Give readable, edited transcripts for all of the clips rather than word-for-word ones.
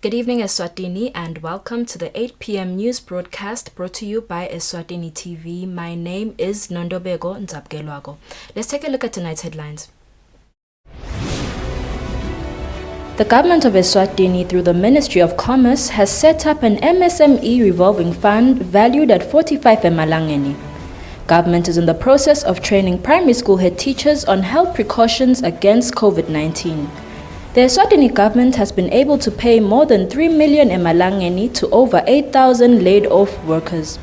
Good evening, Eswatini, and welcome to the 8 p.m. news broadcast brought to you by Eswatini TV. My name is Nondobego Nzabgelwago. Let's take a look at tonight's headlines. The government of Eswatini, through the Ministry of Commerce, has set up an MSME revolving fund valued at 45 emalangeni. Government is in the process of training primary school head teachers on health precautions against COVID-19. The Eswatini government has been able to pay more than 3 million emalangeni to over 8,000 laid-off workers.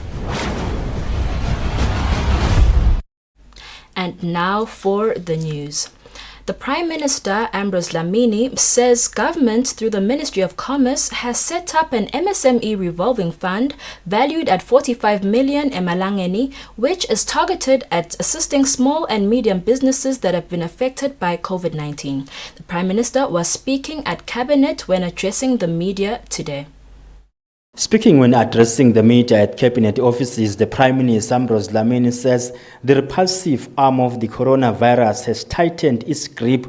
And now for the news. The Prime Minister, Ambrose Dlamini, says government, through the Ministry of Commerce, has set up an MSME revolving fund valued at 45 million emalangeni, which is targeted at assisting small and medium businesses that have been affected by COVID-19. The Prime Minister was speaking at Cabinet when addressing the media today. Speaking when addressing the media at Cabinet offices, the Prime Minister Ambrose Dlamini says the repulsive arm of the coronavirus has tightened its grip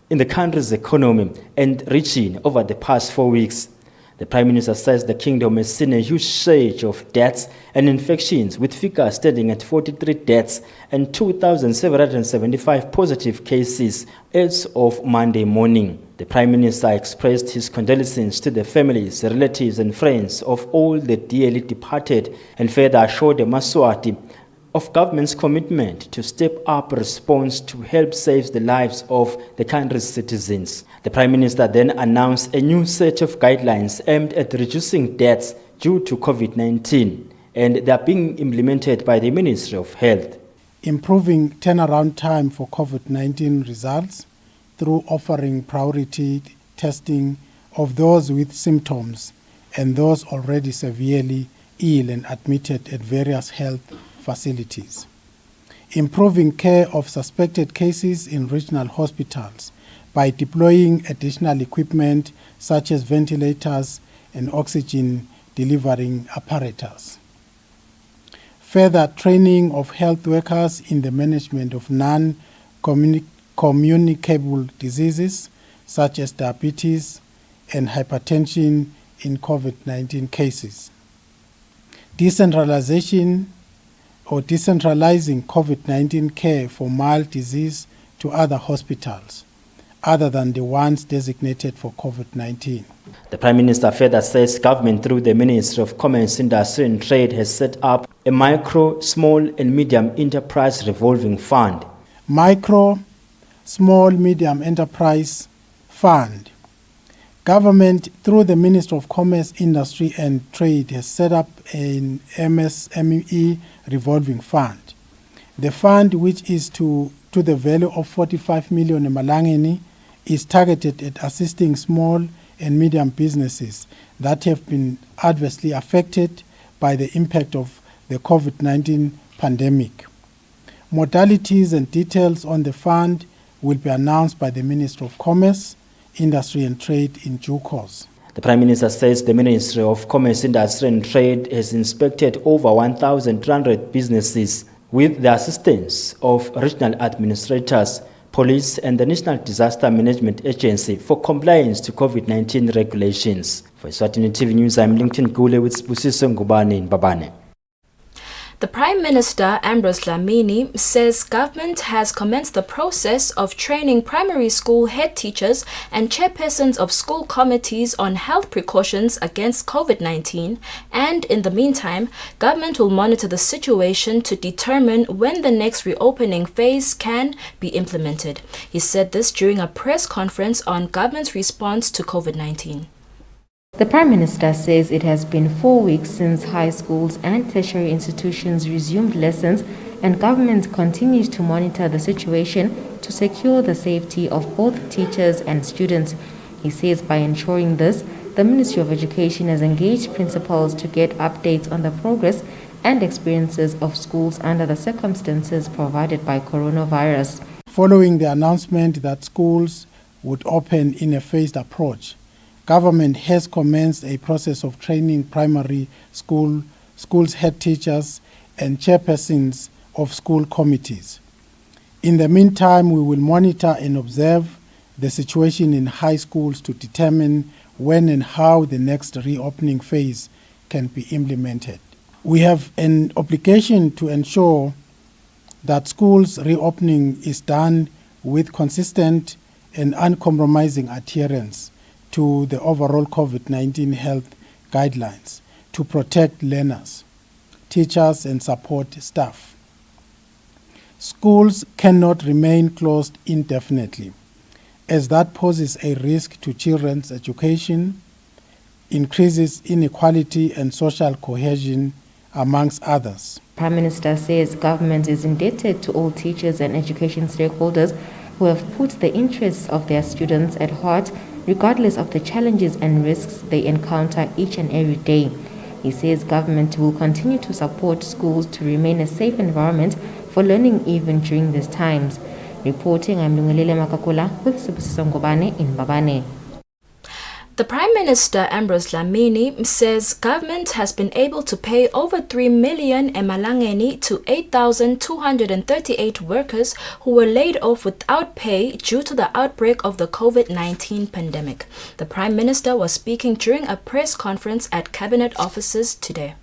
in the country's economy and region over the past 4 weeks. The Prime Minister says the kingdom has seen a huge surge of deaths and infections, with figures standing at 43 deaths and 2,775 positive cases as of Monday morning. The Prime Minister expressed his condolences to the families, relatives and friends of all the dearly departed and further assured the Eswatini of government's commitment to step up response to help save the lives of the country's citizens. The Prime Minister then announced a new set of guidelines aimed at reducing deaths due to COVID-19, and they are being implemented by the Ministry of Health. Improving turnaround time for COVID-19 results through offering priority testing of those with symptoms and those already severely ill and admitted at various health facilities. Improving care of suspected cases in regional hospitals by deploying additional equipment such as ventilators and oxygen delivering apparatus. Further training of health workers in the management of non-communicable diseases such as diabetes and hypertension in COVID-19 cases. Decentralizing COVID-19 care for mild disease to other hospitals other than the ones designated for COVID-19. The Prime Minister further says government, through the Ministry of Commerce, Industry and Trade, has set up a micro, small and medium enterprise revolving fund. Micro, small, medium enterprise fund. Government, through the Ministry of Commerce, Industry and Trade, has set up an MSME revolving fund. The fund, which is to the value of 45 million emalangeni, is targeted at assisting small and medium businesses that have been adversely affected by the impact of the COVID-19 pandemic. Modalities and details on the fund will be announced by the Ministry of Commerce, Industry and Trade in due course. The Prime Minister says the Ministry of Commerce, Industry and Trade has inspected over 1,300 businesses with the assistance of regional administrators, police and the National Disaster Management Agency for compliance to COVID-19 regulations. For Eswatini TV News, I'm Lincoln Gule with Busiso Ngubane in Babane. The Prime Minister, Ambrose Dlamini, says government has commenced the process of training primary school head teachers and chairpersons of school committees on health precautions against COVID-19, and in the meantime, government will monitor the situation to determine when the next reopening phase can be implemented. He said this during a press conference on government's response to COVID-19. The Prime Minister says it has been 4 weeks since high schools and tertiary institutions resumed lessons, and government continues to monitor the situation to secure the safety of both teachers and students. He says by ensuring this, the Ministry of Education has engaged principals to get updates on the progress and experiences of schools under the circumstances provided by coronavirus. Following the announcement that schools would open in a phased approach, government has commenced a process of training primary schools head teachers and chairpersons of school committees. In the meantime, we will monitor and observe the situation in high schools to determine when and how the next reopening phase can be implemented. We have an obligation to ensure that schools reopening is done with consistent and uncompromising adherence to the overall COVID-19 health guidelines to protect learners, teachers, and support staff. Schools cannot remain closed indefinitely, as that poses a risk to children's education, increases inequality and social cohesion, amongst others. Prime Minister says government is indebted to all teachers and education stakeholders who have put the interests of their students at heart, regardless of the challenges and risks they encounter each and every day. He says government will continue to support schools to remain a safe environment for learning even during these times. Reporting, I'm Lungelele Makakula with Sibusiso Ngubane in Mbabane. The Prime Minister, Ambrose Dlamini, says government has been able to pay over 3 million emalangeni to 8,238 workers who were laid off without pay due to the outbreak of the COVID-19 pandemic. The Prime Minister was speaking during a press conference at Cabinet offices today.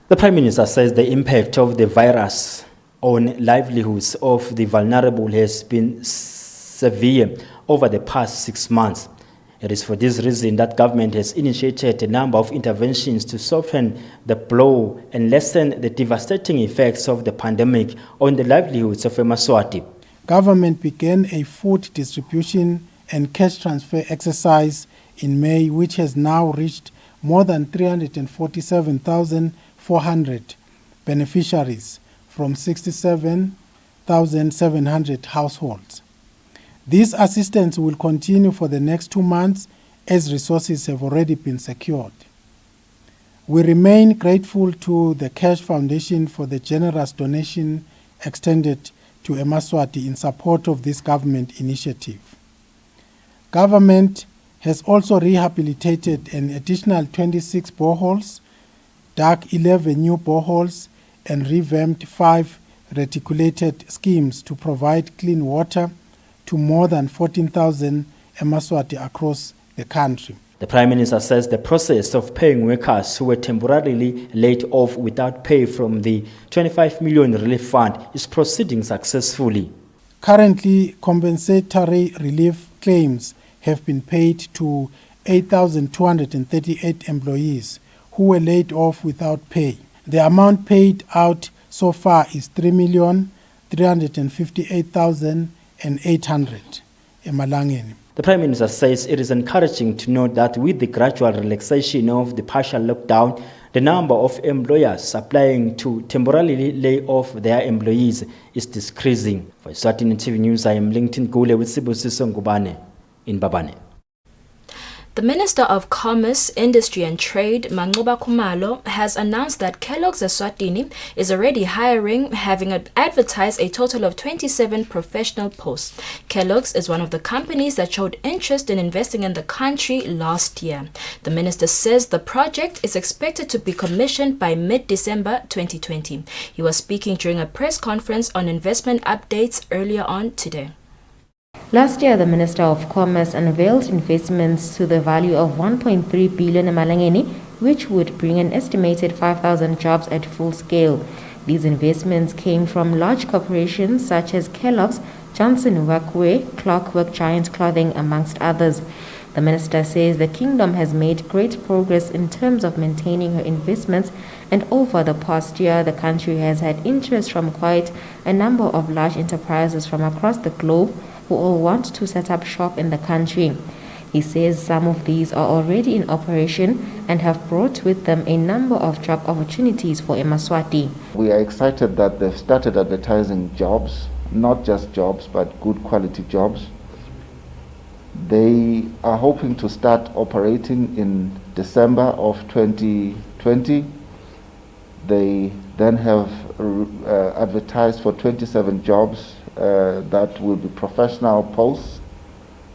The Prime Minister says the impact of the virus on livelihoods of the vulnerable has been severe over the past 6 months. It is for this reason that government has initiated a number of interventions to soften the blow and lessen the devastating effects of the pandemic on the livelihoods of Eswatini. Government began a food distribution and cash transfer exercise in May, which has now reached more than 347,400 beneficiaries from 67,700 households. This assistance will continue for the next 2 months as resources have already been secured. We remain grateful to the Cash Foundation for the generous donation extended to Eswatini in support of this government initiative. Government has also rehabilitated an additional 26 boreholes, dug 11 new boreholes, and revamped 5 reticulated schemes to provide clean water to more than 14,000 Eswatini across the country. The Prime Minister says the process of paying workers who were temporarily laid off without pay from the 25 million relief fund is proceeding successfully. Currently, compensatory relief claims have been paid to 8,238 employees who were laid off without pay. The amount paid out so far is 3,358,800 emalangeni. The Prime Minister says it is encouraging to note that with the gradual relaxation of the partial lockdown, the number of employers applying to temporarily lay off their employees is decreasing. For Eswatini TV News, I am LinkedIn Gule with Sibusiso Ngubane in Mbabane. The Minister of Commerce, Industry and Trade, Mancuba Khumalo, has announced that Kellogg's Eswatini is already hiring, having advertised a total of 27 professional posts. Kellogg's is one of the companies that showed interest in investing in the country last year. The minister says the project is expected to be commissioned by mid-December 2020. He was speaking during a press conference on investment updates earlier on today. Last year, the Minister of Commerce unveiled investments to the value of 1.3 billion emalangeni, which would bring an estimated 5,000 jobs at full scale. These investments came from large corporations such as Kellogg's, Johnson Workwear, Clockwork Giant Clothing, amongst others. The minister says the kingdom has made great progress in terms of maintaining her investments, and over the past year, the country has had interest from quite a number of large enterprises from across the globe who all want to set up shop in the country. He says some of these are already in operation and have brought with them a number of job opportunities for Eswatini. We are excited that they've started advertising jobs, not just jobs, but good quality jobs. They are hoping to start operating in December of 2020. They then have advertised for 27 jobs that will be professional posts,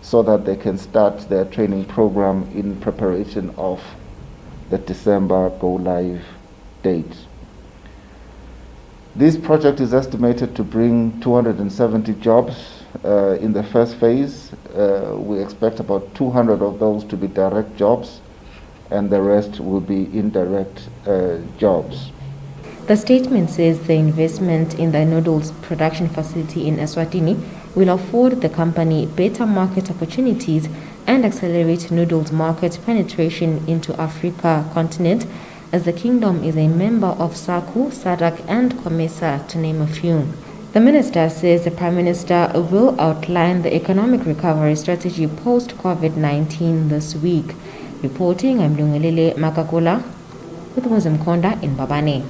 so that they can start their training program in preparation of the December go-live date. This project is estimated to bring 270 jobs in the first phase. We expect about 200 of those to be direct jobs, and the rest will be indirect jobs. The statement says the investment in the noodles production facility in Eswatini will afford the company better market opportunities and accelerate noodles market penetration into Africa continent, as the kingdom is a member of SACU, SADC and COMESA, to name a few. The minister says the Prime Minister will outline the economic recovery strategy post-COVID-19 this week. Reporting, I'm Lungelele Makakula with Mozamkonda in Babane.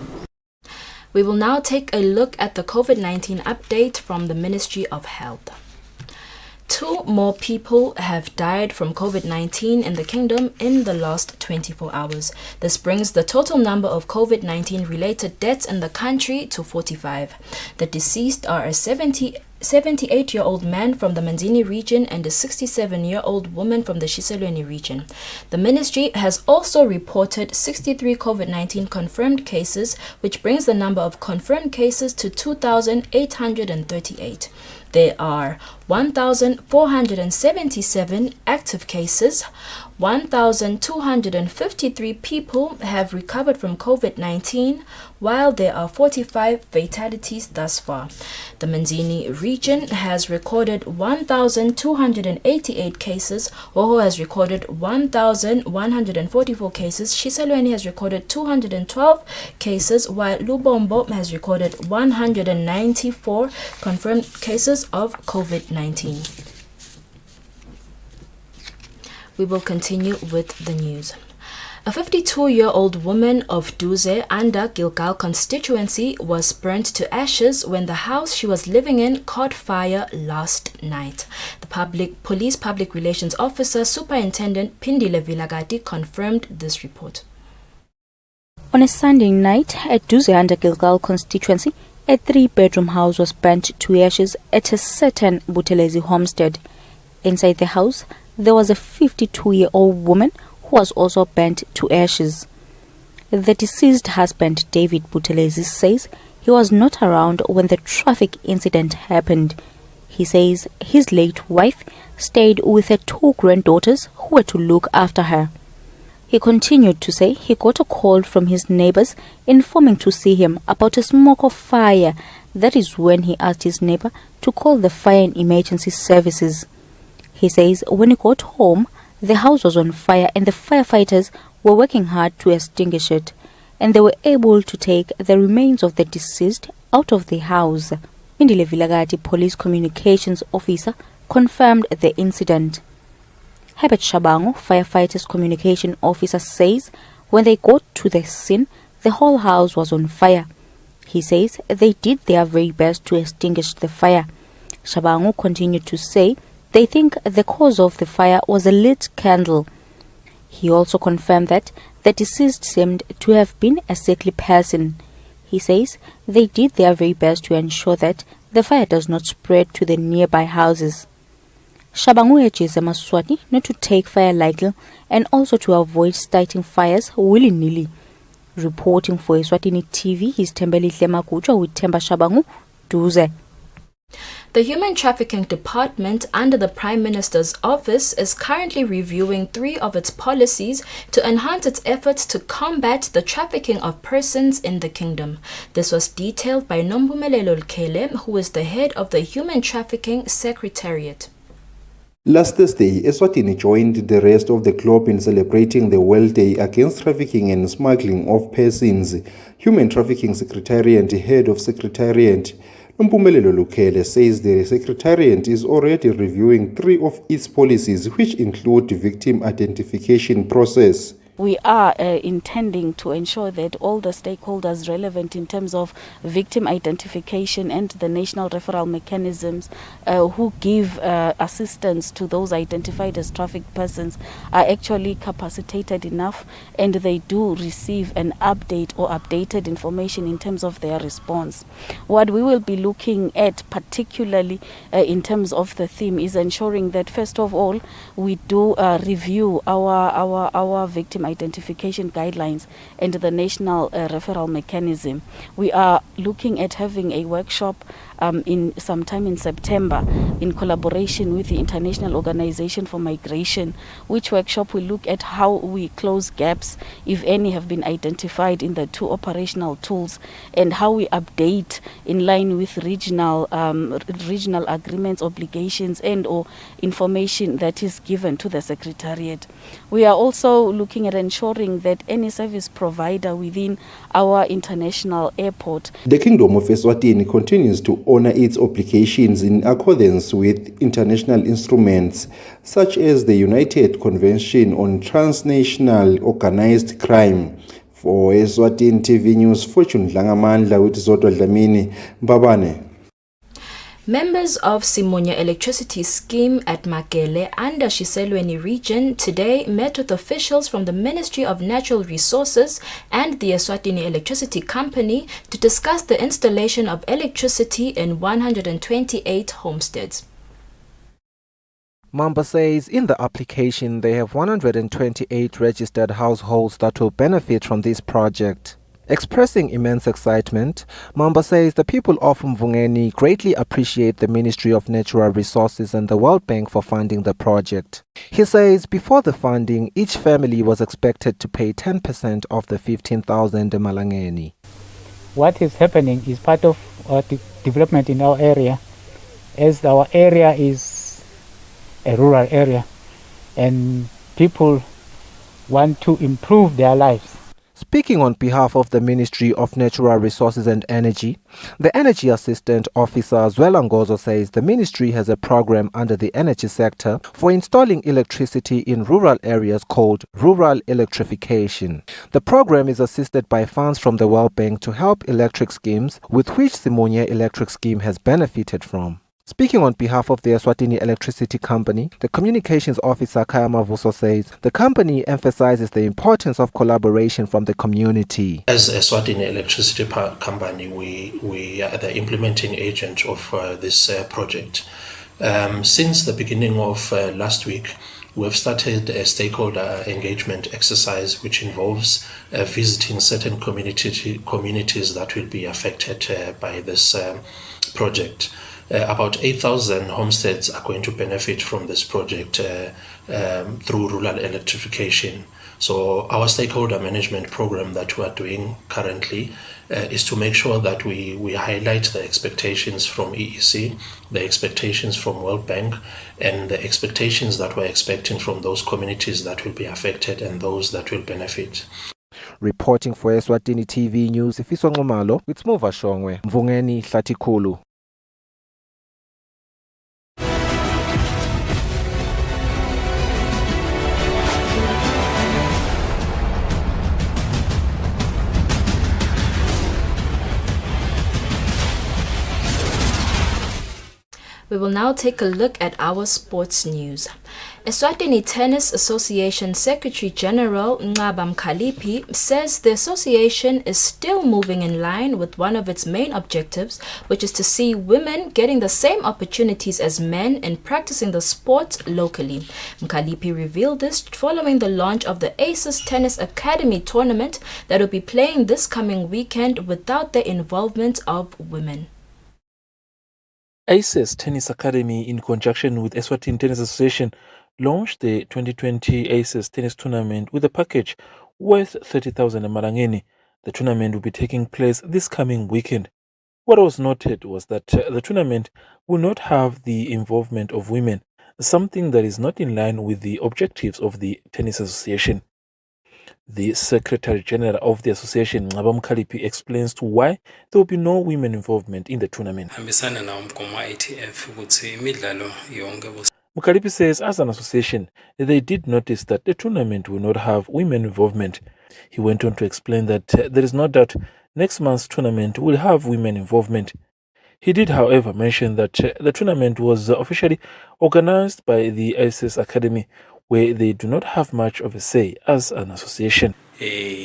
We will now take a look at the COVID-19 update from the Ministry of Health. 2 more people have died from COVID-19 in the kingdom in the last 24 hours. This brings the total number of COVID-19 related deaths in the country to 45. The deceased are a 78-year-old man from the Manzini region and a 67-year-old woman from the Shiselweni region. The ministry has also reported 63 COVID-19 confirmed cases, which brings the number of confirmed cases to 2,838. There are 1,477 active cases. 1,253 people have recovered from COVID-19, while there are 45 fatalities thus far. The Manzini region has recorded 1,288 cases. Oho has recorded 1,144 cases. Shiselweni has recorded 212 cases, while Lubombo has recorded 194 confirmed cases of COVID-19. We will continue with the news. A 52-year-old woman of Duze under Gilgal constituency was burnt to ashes when the house she was living in caught fire last night. The police public relations officer, Superintendent Pindile Vilagati, confirmed this report. On a Sunday night at Duze under Gilgal constituency, a 3-bedroom house was burnt to ashes at a certain Buthelezi homestead. Inside the house, there was a 52-year-old woman who was also burnt to ashes. The deceased husband, David Buthelezi, says he was not around when the traffic incident happened. He says his late wife stayed with her 2 granddaughters who were to look after her. He continued to say he got a call from his neighbors informing to see him about a smoke of fire. That is when he asked his neighbor to call the fire and emergency services. He says when he got home, the house was on fire and the firefighters were working hard to extinguish it, and they were able to take the remains of the deceased out of the house. Indile Vilagati Police Communications Officer confirmed the incident. Herbert Shabango, Firefighters Communication Officer, says when they got to the scene, the whole house was on fire. He says they did their very best to extinguish the fire. Shabango continued to say they think the cause of the fire was a lit candle. He also confirmed that the deceased seemed to have been a sickly person. He says they did their very best to ensure that the fire does not spread to the nearby houses. Shabangu urges Eswatini not to take fire lightly and also to avoid starting fires willy-nilly. Reporting for Eswatini TV is Tembeli Makuja with Temba Shabangu, Duze. The Human Trafficking Department under the Prime Minister's office is currently reviewing 3 of its policies to enhance its efforts to combat the trafficking of persons in the kingdom. This was detailed by Nombumelelo Lkele, who is the head of the Human Trafficking Secretariat. Last Thursday, Eswatini joined the rest of the globe in celebrating the World Day Against Trafficking and Smuggling of Persons. Human Trafficking Secretariat Head of Secretariat Nompumelelo Lukele says the Secretariat is already reviewing 3 of its policies, which include the victim identification process. We are intending to ensure that all the stakeholders relevant in terms of victim identification and the national referral mechanisms who give assistance to those identified as trafficked persons are actually capacitated enough, and they do receive an update or updated information in terms of their response. What we will be looking at particularly in terms of the theme is ensuring that first of all we do review our victim identification guidelines and the national referral mechanism. We are looking at having a workshop sometime in September in collaboration with the International Organization for Migration, which workshop will look at how we close gaps, if any have been identified in the two operational tools, and how we update in line with regional agreements, obligations, and or information that is given to the Secretariat. We are also looking at ensuring that any service provider within our international airport. The Kingdom of Eswatini continues to honor its obligations in accordance with international instruments such as the United Convention on Transnational Organized Crime. For Eswatini TV News, Fortune Dlangamandla with Zodwa Dlamini, Mbabane. Members of Simunya electricity scheme at Makele under Shiselweni region today met with officials from the Ministry of Natural Resources and the Eswatini Electricity Company to discuss the installation of electricity in 128 homesteads. Mamba says in the application they have 128 registered households that will benefit from this project. Expressing immense excitement, Mamba says the people of Mvungeni greatly appreciate the Ministry of Natural Resources and the World Bank for funding the project. He says before the funding, each family was expected to pay 10% of the 15,000 Malangeni. What is happening is part of development in our area, as our area is a rural area and people want to improve their lives. Speaking on behalf of the Ministry of Natural Resources and Energy, the Energy Assistant Officer Zwela Ngozo says the ministry has a program under the energy sector for installing electricity in rural areas called Rural Electrification. The program is assisted by funds from the World Bank to help electric schemes, with which Simunya Electric Scheme has benefited from. Speaking on behalf of the Eswatini Electricity Company, the Communications Officer Kaya Mavuso says the company emphasizes the importance of collaboration from the community. As Eswatini Electricity Company, we are the implementing agent of this project. Since the beginning of last week, we have started a stakeholder engagement exercise which involves visiting certain communities that will be affected by this project. About 8,000 homesteads are going to benefit from this project through rural electrification. So our stakeholder management program that we are doing currently is to make sure that we highlight the expectations from EEC, the expectations from World Bank, and the expectations that we're expecting from those communities that will be affected and those that will benefit. Reporting for Eswatini TV News, Ifiso Ngomalo, with Smova Shongwe, Mvungeni Hlatikulu. We will now take a look at our sports news. Eswatini Tennis Association Secretary General Ngaba Mkhaliphi says the association is still moving in line with one of its main objectives, which is to see women getting the same opportunities as men in practicing the sport locally. Mkhaliphi revealed this following the launch of the Aces Tennis Academy tournament that will be playing this coming weekend without the involvement of women. Aces Tennis Academy, in conjunction with Eswatini Tennis Association, launched the 2020 Aces Tennis Tournament with a package worth 30,000 Malangeni. The tournament will be taking place this coming weekend. What was noted was that the tournament will not have the involvement of women, something that is not in line with the objectives of the Tennis Association. The Secretary General of the association, Ngaba Mkhaliphi, explains to why there will be no women involvement in the tournament. Mkhaliphi says as an association, they did notice that the tournament will not have women involvement. He went on to explain that there is no doubt next month's tournament will have women involvement. He did, however, mention that the tournament was officially organized by the Aces Academy, where they do not have much of a say as an association. The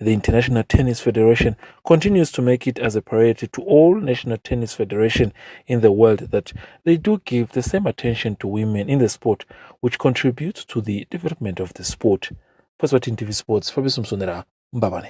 International Tennis Federation continues to make it as a priority to all national tennis federations in the world that they do give the same attention to women in the sport, which contributes to the development of the sport. For Eswatini TV Sports, Fabrice Msonera, Mbabane.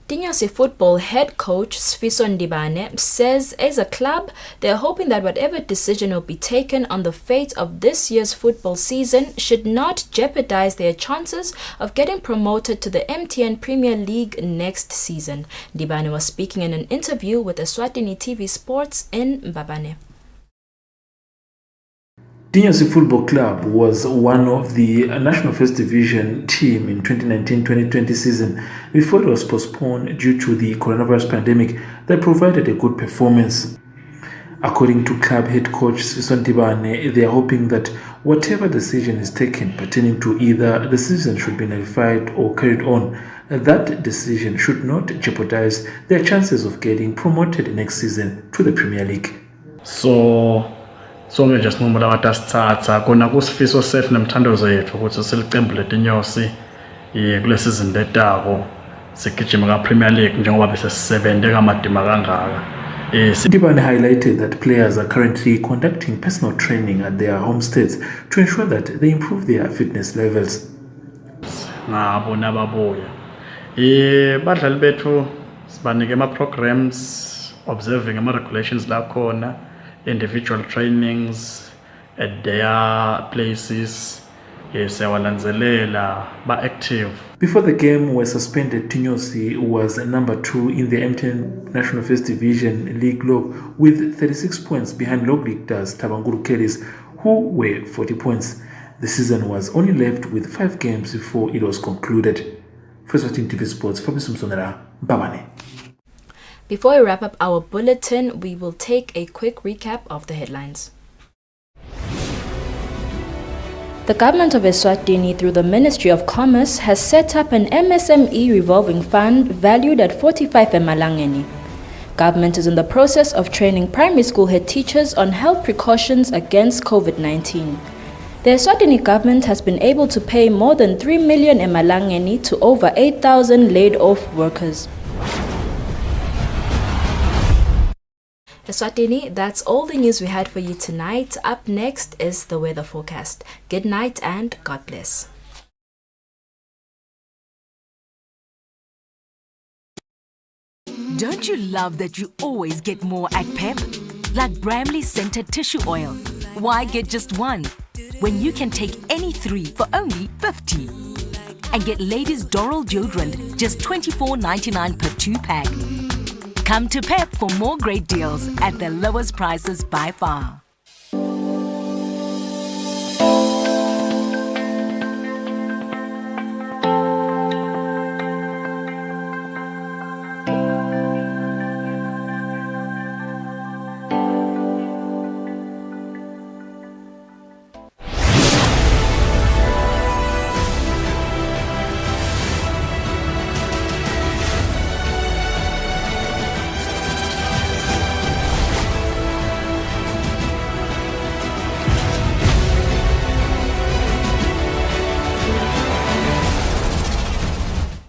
Tinyosi football head coach Sfiso Ndibane says as a club, they're hoping that whatever decision will be taken on the fate of this year's football season should not jeopardize their chances of getting promoted to the MTN Premier League next season. Ndibane was speaking in an interview with Eswatini TV Sports in Mbabane. Tinyosi Football Club was one of the National First Division team in 2019-2020 season before it was postponed due to the coronavirus pandemic that provided a good performance. According to club head coach Sfiso Ndibane, they are hoping that whatever decision is taken pertaining to either the season should be nullified or carried on, that decision should not jeopardize their chances of getting promoted next season to the Premier League. So nje sinqumo labathatha kona kusifiso sethu nemthandazo yethu ukuthi silicembu letinyosi kule season letako sigijima ka Premier League njengoba bese sisebenze kamadima kangaka. Ndibane highlighted that players are currently conducting personal training at their home states to ensure that they improve their fitness levels. Ngabo nababuya badlali bethu sibanike ama programs observing ama regulations la khona, individual trainings at their places. Active. Before the game was suspended, Tinyosi was number 2 in the MTN National First Division League log with 36 points behind log leaders Tabanguru Kellys, who were 40 points. The season was only left with 5 games before it was concluded. For Eswatini TV Sports, Fabrice Msonera, Mbabane. Before we wrap up our bulletin, we will take a quick recap of the headlines. The government of Eswatini, through the Ministry of Commerce, has set up an MSME revolving fund valued at 45 emalangeni. Government is in the process of training primary school head teachers on health precautions against COVID-19. The Eswatini government has been able to pay more than 3 million emalangeni to over 8,000 laid-off workers. Eswatini, that's all the news we had for you tonight. Up next is the weather forecast. Good night and God bless. Don't you love that you always get more at Pep? Like Bramley scented tissue oil. Why get just one when you can take any 3 for only 50? And get ladies' Doral deodorant just $24.99 per 2-pack. Come to Pep for more great deals at the lowest prices by far.